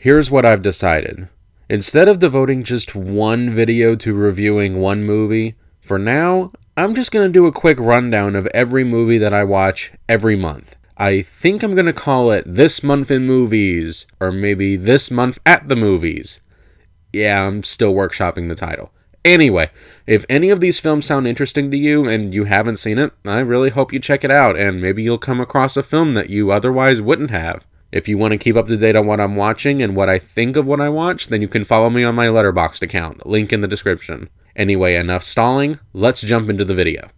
Here's what I've decided. Instead of devoting just one video to reviewing one movie, for now, I'm just going to do a quick rundown of every movie that I watch every month. I think I'm going to call it This Month in Movies, or maybe This Month at the Movies. Yeah, I'm still workshopping the title. Anyway, if any of these films sound interesting to you and you haven't seen it, I really hope you check it out, and maybe you'll come across a film that you otherwise wouldn't have. If you want to keep up to date on what I'm watching and what I think of what I watch, then you can follow me on my Letterboxd account, link in the description. Anyway, enough stalling, let's jump into the video.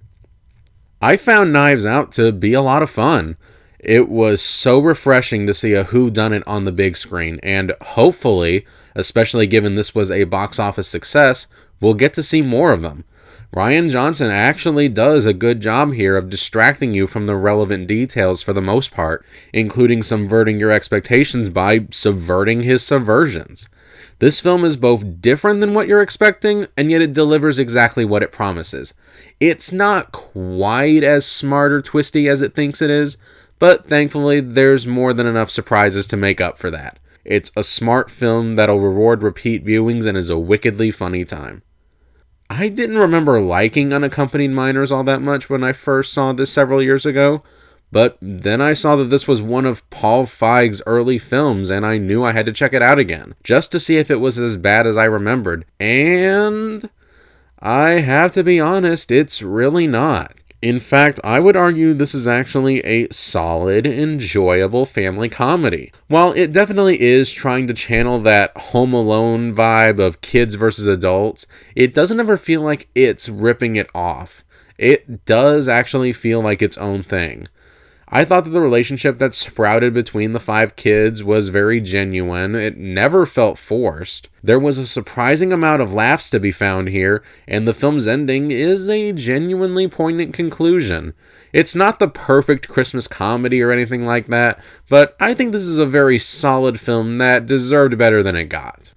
I found Knives Out to be a lot of fun. It was so refreshing to see a whodunit on the big screen, and hopefully, especially given this was a box office success, we'll get to see more of them. Rian Johnson actually does a good job here of distracting you from the relevant details for the most part, including subverting your expectations by subverting his subversions. This film is both different than what you're expecting, and yet it delivers exactly what it promises. It's not quite as smart or twisty as it thinks it is, but thankfully there's more than enough surprises to make up for that. It's a smart film that'll reward repeat viewings and is a wickedly funny time. I didn't remember liking Unaccompanied Minors all that much when I first saw this several years ago, but then I saw that this was one of Paul Feig's early films and I knew I had to check it out again, just to see if it was as bad as I remembered, and I have to be honest, it's really not. In fact, I would argue this is actually a solid, enjoyable family comedy. While it definitely is trying to channel that Home Alone vibe of kids versus adults, it doesn't ever feel like it's ripping it off. It does actually feel like its own thing. I thought that the relationship that sprouted between the 5 kids was very genuine. It never felt forced. There was a surprising amount of laughs to be found here, and the film's ending is a genuinely poignant conclusion. It's not the perfect Christmas comedy or anything like that, but I think this is a very solid film that deserved better than it got.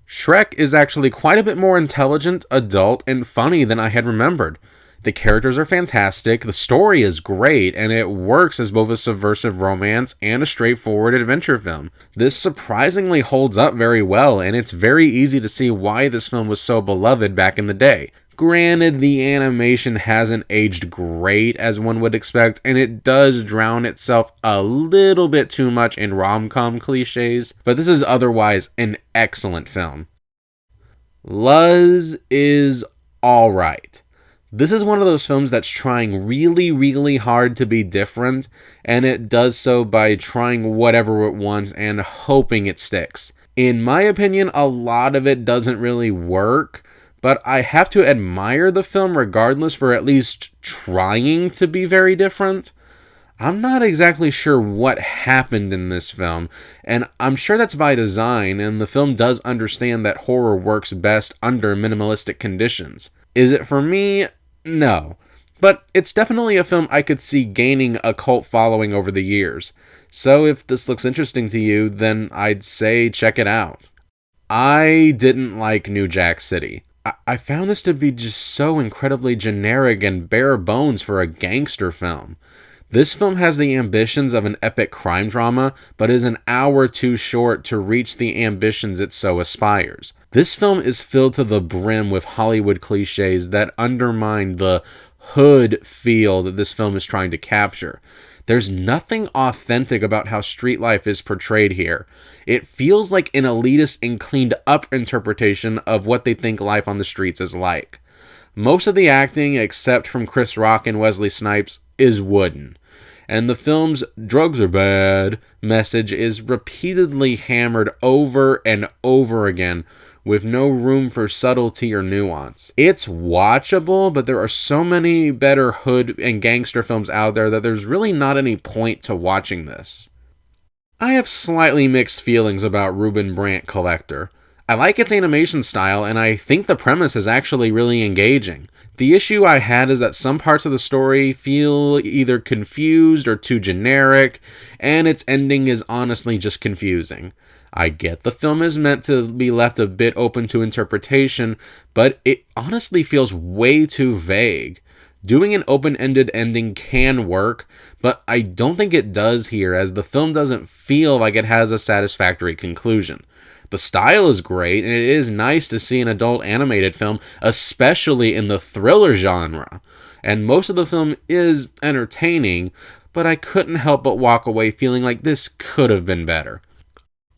Shrek is actually quite a bit more intelligent, adult, and funny than I had remembered. The characters are fantastic, the story is great, and it works as both a subversive romance and a straightforward adventure film. This surprisingly holds up very well, and it's very easy to see why this film was so beloved back in the day. Granted, the animation hasn't aged great as one would expect, and it does drown itself a little bit too much in rom-com cliches, but this is otherwise an excellent film. Luz is alright. This is one of those films that's trying really, really hard to be different, and it does so by trying whatever it wants and hoping it sticks. In my opinion, a lot of it doesn't really work, but I have to admire the film regardless for at least trying to be very different. I'm not exactly sure what happened in this film, and I'm sure that's by design, and the film does understand that horror works best under minimalistic conditions. Is it for me? No, but it's definitely a film I could see gaining a cult following over the years. So if this looks interesting to you, then I'd say check it out. I didn't like New Jack City. I found this to be just so incredibly generic and bare bones for a gangster film. This film has the ambitions of an epic crime drama, but is an hour too short to reach the ambitions it so aspires. This film is filled to the brim with Hollywood cliches that undermine the hood feel that this film is trying to capture. There's nothing authentic about how street life is portrayed here. It feels like an elitist and cleaned up interpretation of what they think life on the streets is like. Most of the acting, except from Chris Rock and Wesley Snipes, is wooden. And the film's "drugs are bad" message is repeatedly hammered over and over again, with no room for subtlety or nuance. It's watchable, but there are so many better hood and gangster films out there that there's really not any point to watching this. I have slightly mixed feelings about Ruben Brandt Collector. I like its animation style, and I think the premise is actually really engaging. The issue I had is that some parts of the story feel either confused or too generic, and its ending is honestly just confusing. I get the film is meant to be left a bit open to interpretation, but it honestly feels way too vague. Doing an open-ended ending can work, but I don't think it does here, as the film doesn't feel like it has a satisfactory conclusion. The style is great, and it is nice to see an adult animated film, especially in the thriller genre. And most of the film is entertaining, but I couldn't help but walk away feeling like this could have been better.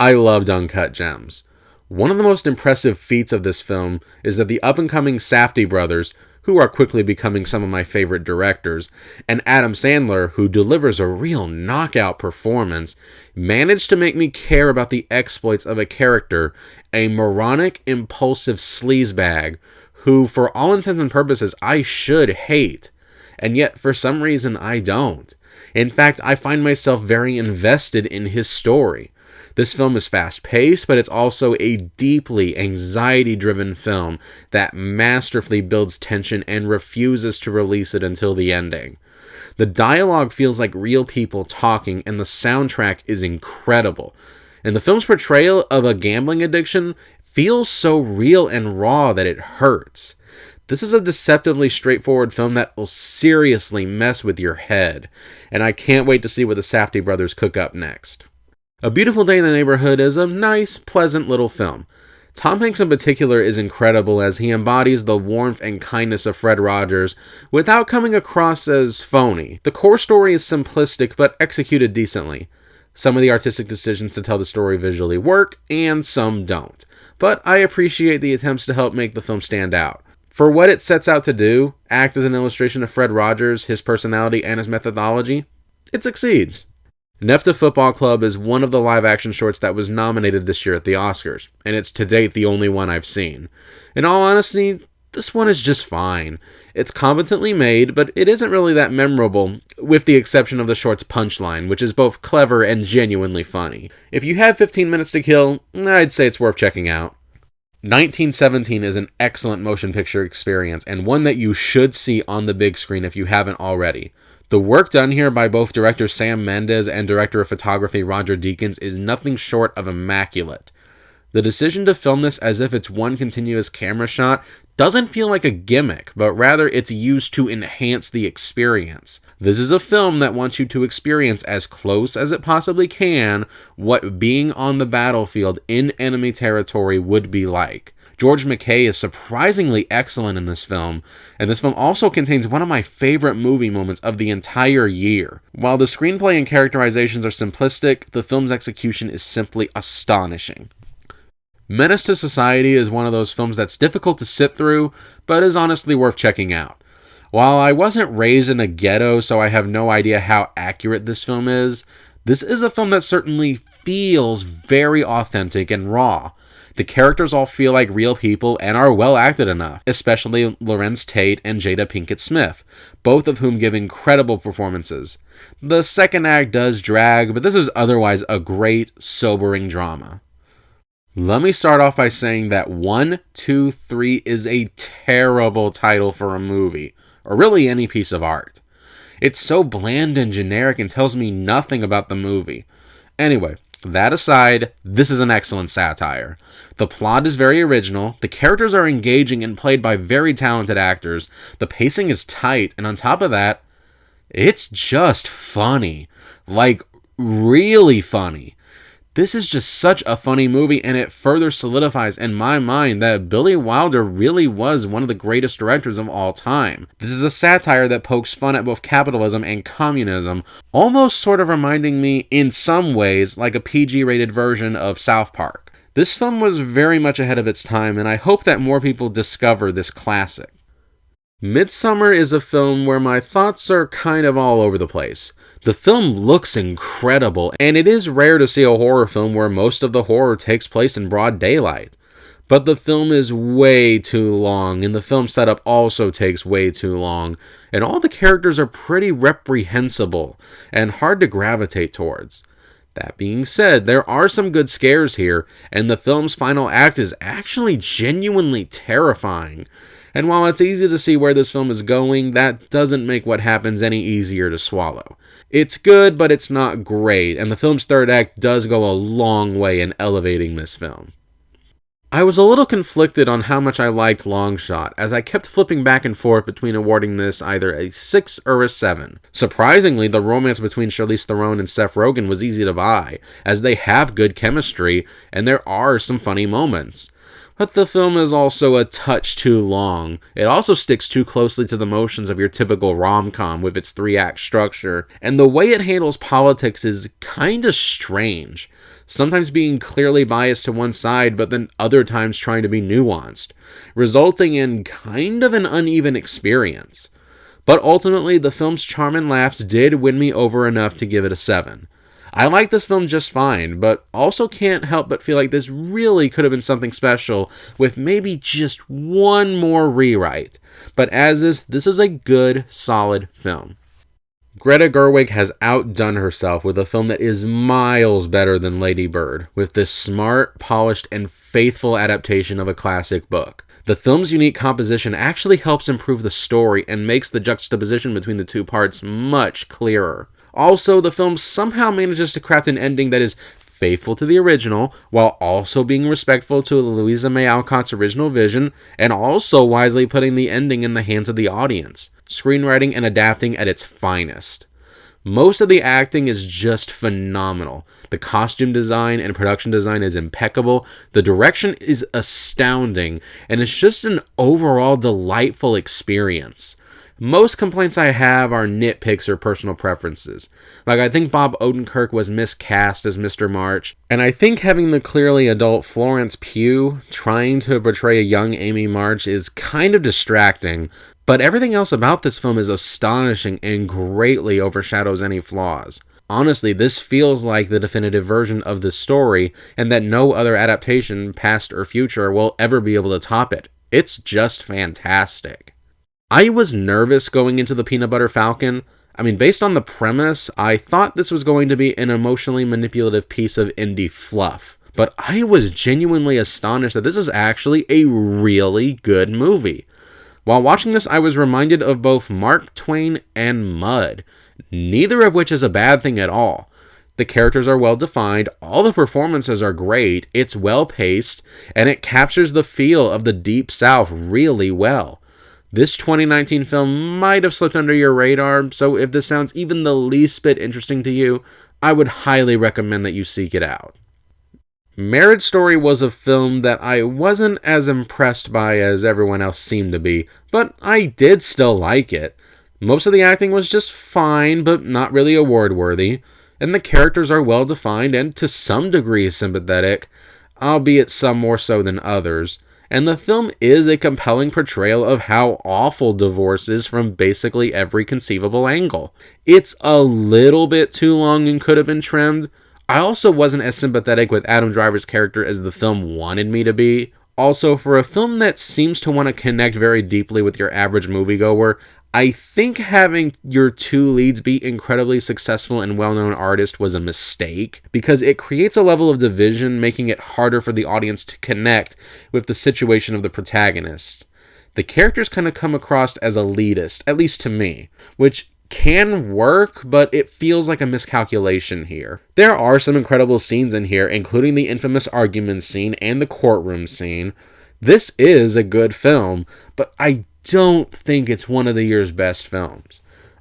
I loved Uncut Gems. One of the most impressive feats of this film is that the up-and-coming Safdie brothers, who are quickly becoming some of my favorite directors, and Adam Sandler, who delivers a real knockout performance, managed to make me care about the exploits of a character, a moronic, impulsive sleazebag, who, for all intents and purposes, I should hate, and yet for some reason I don't. In fact, I find myself very invested in his story. This film is fast-paced, but it's also a deeply anxiety-driven film that masterfully builds tension and refuses to release it until the ending. The dialogue feels like real people talking, and the soundtrack is incredible. And the film's portrayal of a gambling addiction feels so real and raw that it hurts. This is a deceptively straightforward film that will seriously mess with your head, and I can't wait to see what the Safdie brothers cook up next. A Beautiful Day in the Neighborhood is a nice, pleasant little film. Tom Hanks in particular is incredible as he embodies the warmth and kindness of Fred Rogers without coming across as phony. The core story is simplistic but executed decently. Some of the artistic decisions to tell the story visually work, and some don't. But I appreciate the attempts to help make the film stand out. For what it sets out to do, act as an illustration of Fred Rogers, his personality, and his methodology, it succeeds. Nefta Football Club is one of the live-action shorts that was nominated this year at the Oscars, and it's to date the only one I've seen. In all honesty, this one is just fine. It's competently made, but it isn't really that memorable, with the exception of the short's punchline, which is both clever and genuinely funny. If you have 15 minutes to kill, I'd say it's worth checking out. 1917 is an excellent motion picture experience, and one that you should see on the big screen if you haven't already. The work done here by both director Sam Mendes and director of photography Roger Deakins is nothing short of immaculate. The decision to film this as if it's one continuous camera shot doesn't feel like a gimmick, but rather it's used to enhance the experience. This is a film that wants you to experience as close as it possibly can what being on the battlefield in enemy territory would be like. George McKay is surprisingly excellent in this film, and this film also contains one of my favorite movie moments of the entire year. While the screenplay and characterizations are simplistic, the film's execution is simply astonishing. Menace to Society is one of those films that's difficult to sit through, but is honestly worth checking out. While I wasn't raised in a ghetto, so I have no idea how accurate this film is, this is a film that certainly feels very authentic and raw. The characters all feel like real people and are well acted enough, especially Lorenz Tate and Jada Pinkett Smith, both of whom give incredible performances. The second act does drag, but this is otherwise a great, sobering drama. Let me start off by saying that 1, 2, 3 is a terrible title for a movie, or really any piece of art. It's so bland and generic and tells me nothing about the movie. Anyway, that aside, this is an excellent satire. The plot is very original, the characters are engaging and played by very talented actors, the pacing is tight, and on top of that, it's just funny. Like, really funny. This is just such a funny movie, and it further solidifies in my mind that Billy Wilder really was one of the greatest directors of all time. This is a satire that pokes fun at both capitalism and communism, almost sort of reminding me, in some ways, like a PG-rated version of South Park. This film was very much ahead of its time, and I hope that more people discover this classic. Midsommar is a film where my thoughts are kind of all over the place. The film looks incredible, and it is rare to see a horror film where most of the horror takes place in broad daylight. But the film is way too long, and the film setup also takes way too long, and all the characters are pretty reprehensible and hard to gravitate towards. That being said, there are some good scares here, and the film's final act is actually genuinely terrifying. And while it's easy to see where this film is going, that doesn't make what happens any easier to swallow. It's good, but it's not great, and the film's third act does go a long way in elevating this film. I was a little conflicted on how much I liked Longshot, as I kept flipping back and forth between awarding this either a 6 or a 7. Surprisingly, the romance between Charlize Theron and Seth Rogen was easy to buy, as they have good chemistry, and there are some funny moments. But the film is also a touch too long. It also sticks too closely to the motions of your typical rom-com with its 3-act structure, and the way it handles politics is kinda strange. Sometimes being clearly biased to one side, but then other times trying to be nuanced, resulting in kind of an uneven experience. But ultimately, the film's charm and laughs did win me over enough to give it a 7. I like this film just fine, but also can't help but feel like this really could have been something special with maybe just one more rewrite. But as is, this is a good, solid film. Greta Gerwig has outdone herself with a film that is miles better than Lady Bird, with this smart, polished, and faithful adaptation of a classic book. The film's unique composition actually helps improve the story and makes the juxtaposition between the two parts much clearer. Also, the film somehow manages to craft an ending that is faithful to the original, while also being respectful to Louisa May Alcott's original vision, and also wisely putting the ending in the hands of the audience. Screenwriting and adapting at its finest. Most of the acting is just phenomenal. The costume design and production design is impeccable. The direction is astounding, and it's just an overall delightful experience. Most complaints I have are nitpicks or personal preferences. Like, I think Bob Odenkirk was miscast as Mr. March, and I think having the clearly adult Florence Pugh trying to portray a young Amy March is kind of distracting, but everything else about this film is astonishing and greatly overshadows any flaws. Honestly, this feels like the definitive version of the story, and that no other adaptation, past or future, will ever be able to top it. It's just fantastic. I was nervous going into The Peanut Butter Falcon. Based on the premise, I thought this was going to be an emotionally manipulative piece of indie fluff. But I was genuinely astonished that this is actually a really good movie. While watching this, I was reminded of both Mark Twain and Mud, neither of which is a bad thing at all. The characters are well defined, all the performances are great, it's well paced, and it captures the feel of the Deep South really well. This 2019 film might have slipped under your radar, so if this sounds even the least bit interesting to you, I would highly recommend that you seek it out. Marriage Story was a film that I wasn't as impressed by as everyone else seemed to be, but I did still like it. Most of the acting was just fine, but not really award-worthy, and the characters are well defined and to some degree sympathetic, albeit some more so than others. And the film is a compelling portrayal of how awful divorce is from basically every conceivable angle. It's a little bit too long and could have been trimmed. I also wasn't as sympathetic with Adam Driver's character as the film wanted me to be. Also, for a film that seems to want to connect very deeply with your average moviegoer, I think having your two leads be incredibly successful and well-known artists was a mistake, because it creates a level of division, making it harder for the audience to connect with the situation of the protagonist. The characters kind of come across as elitist, at least to me, which can work, but it feels like a miscalculation here. There are some incredible scenes in here, including the infamous argument scene and the courtroom scene. This is a good film, but I don't think it's one of the year's best films.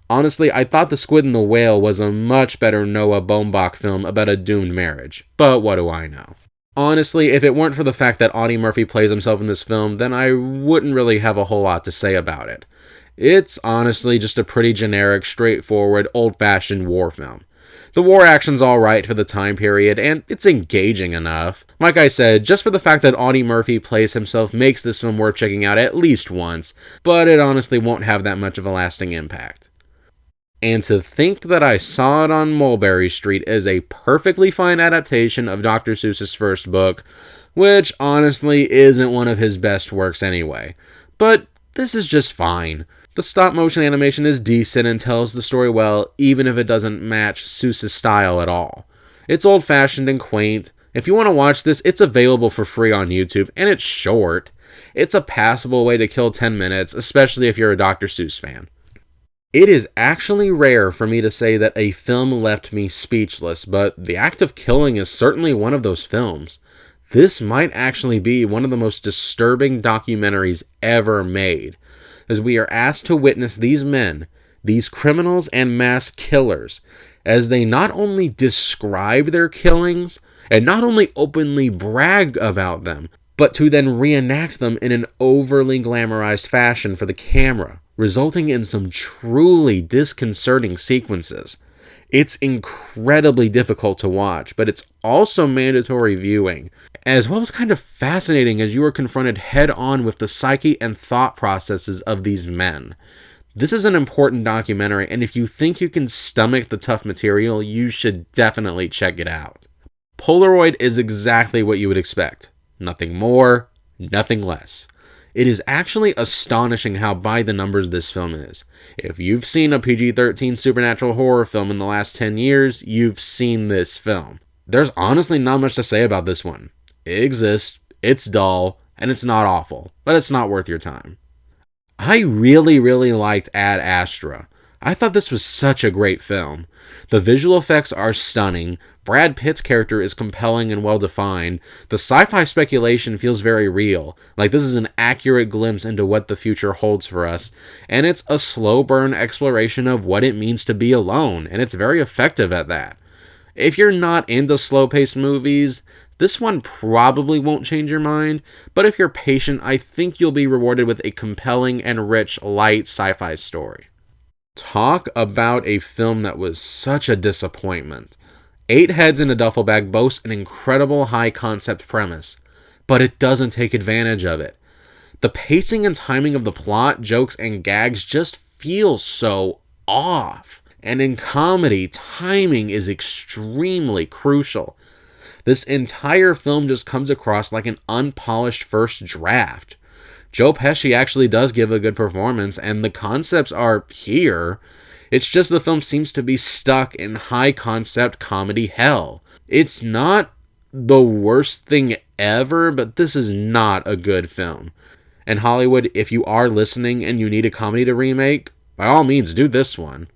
Honestly, I thought The Squid and the Whale was a much better Noah Baumbach film about a doomed marriage, but what do I know? Honestly, if it weren't for the fact that Audie Murphy plays himself in this film, then I wouldn't really have a whole lot to say about it. It's honestly just a pretty generic, straightforward, old-fashioned war film. The war action's alright for the time period, and it's engaging enough. Like I said, just for the fact that Audie Murphy plays himself makes this film worth checking out at least once, but it honestly won't have that much of a lasting impact. And to think that I saw it on Mulberry Street is a perfectly fine adaptation of Dr. Seuss's first book, which honestly isn't one of his best works anyway. But this is just fine. The stop-motion animation is decent and tells the story well, even if it doesn't match Seuss's style at all. It's old-fashioned and quaint. If you want to watch this, it's available for free on YouTube, and it's short. It's a passable way to kill 10 minutes, especially if you're a Dr. Seuss fan. It is actually rare for me to say that a film left me speechless, but The Act of Killing is certainly one of those films. This might actually be one of the most disturbing documentaries ever made, as we are asked to witness these men, these criminals and mass killers, as they not only describe their killings and not only openly brag about them, but to then reenact them in an overly glamorized fashion for the camera, resulting in some truly disconcerting sequences. It's incredibly difficult to watch, but it's also mandatory viewing, as well as kind of fascinating as you are confronted head-on with the psyche and thought processes of these men. This is an important documentary, and if you think you can stomach the tough material, you should definitely check it out. Polaroid is exactly what you would expect. Nothing more, nothing less. It is actually astonishing how by the numbers this film is. If you've seen a PG-13 supernatural horror film in the last 10 years, you've seen this film. There's honestly not much to say about this one. It exists, it's dull, and it's not awful, but it's not worth your time. I really liked Ad Astra. I thought this was such a great film. The visual effects are stunning, Brad Pitt's character is compelling and well-defined, the sci-fi speculation feels very real, like this is an accurate glimpse into what the future holds for us, and it's a slow-burn exploration of what it means to be alone, and it's very effective at that. If you're not into slow-paced movies, this one probably won't change your mind, but if you're patient, I think you'll be rewarded with a compelling and rich, light sci-fi story. Talk about a film that was such a disappointment. 8 Heads in a Duffel Bag boasts an incredible high-concept premise, but it doesn't take advantage of it. The pacing and timing of the plot, jokes, and gags just feel so off. And in comedy, timing is extremely crucial. This entire film just comes across like an unpolished first draft. Joe Pesci actually does give a good performance, and the concepts are here. It's just the film seems to be stuck in high-concept comedy hell. It's not the worst thing ever, but this is not a good film. And Hollywood, if you are listening and you need a comedy to remake, by all means, do this one.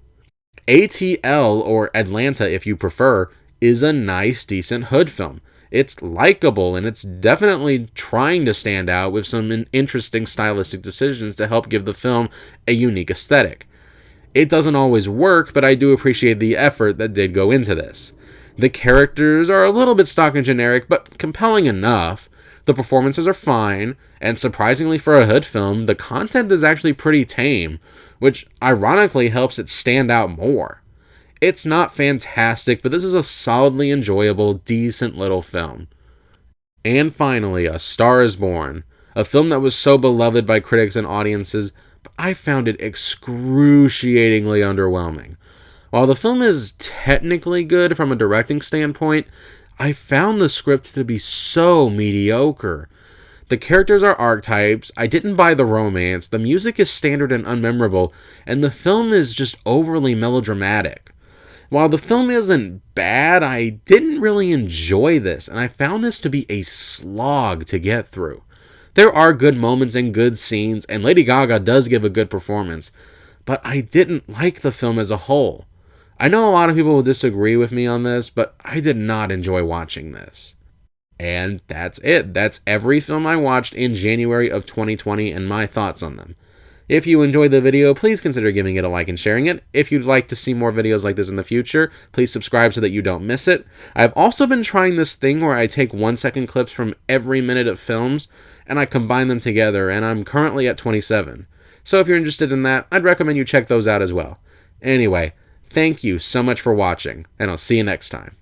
ATL, or Atlanta if you prefer, is a nice, decent hood film. It's likable, and it's definitely trying to stand out with some interesting stylistic decisions to help give the film a unique aesthetic. It doesn't always work, but I do appreciate the effort that did go into this. The characters are a little bit stock and generic, but compelling enough. The performances are fine, and surprisingly for a hood film, the content is actually pretty tame, which ironically helps it stand out more. It's not fantastic, but this is a solidly enjoyable, decent little film. And finally, A Star is Born, a film that was so beloved by critics and audiences, but I found it excruciatingly underwhelming. While the film is technically good from a directing standpoint, I found the script to be so mediocre. The characters are archetypes, I didn't buy the romance, the music is standard and unmemorable, and the film is just overly melodramatic. While the film isn't bad, I didn't really enjoy this, and I found this to be a slog to get through. There are good moments and good scenes, and Lady Gaga does give a good performance, but I didn't like the film as a whole. I know a lot of people will disagree with me on this, but I did not enjoy watching this. And that's it. That's every film I watched in January of 2020 and my thoughts on them. If you enjoyed the video, please consider giving it a like and sharing it. If you'd like to see more videos like this in the future, please subscribe so that you don't miss it. I've also been trying this thing where I take 1-second clips from every minute of films, and I combine them together, and I'm currently at 27. So if you're interested in that, I'd recommend you check those out as well. Anyway, thank you so much for watching, and I'll see you next time.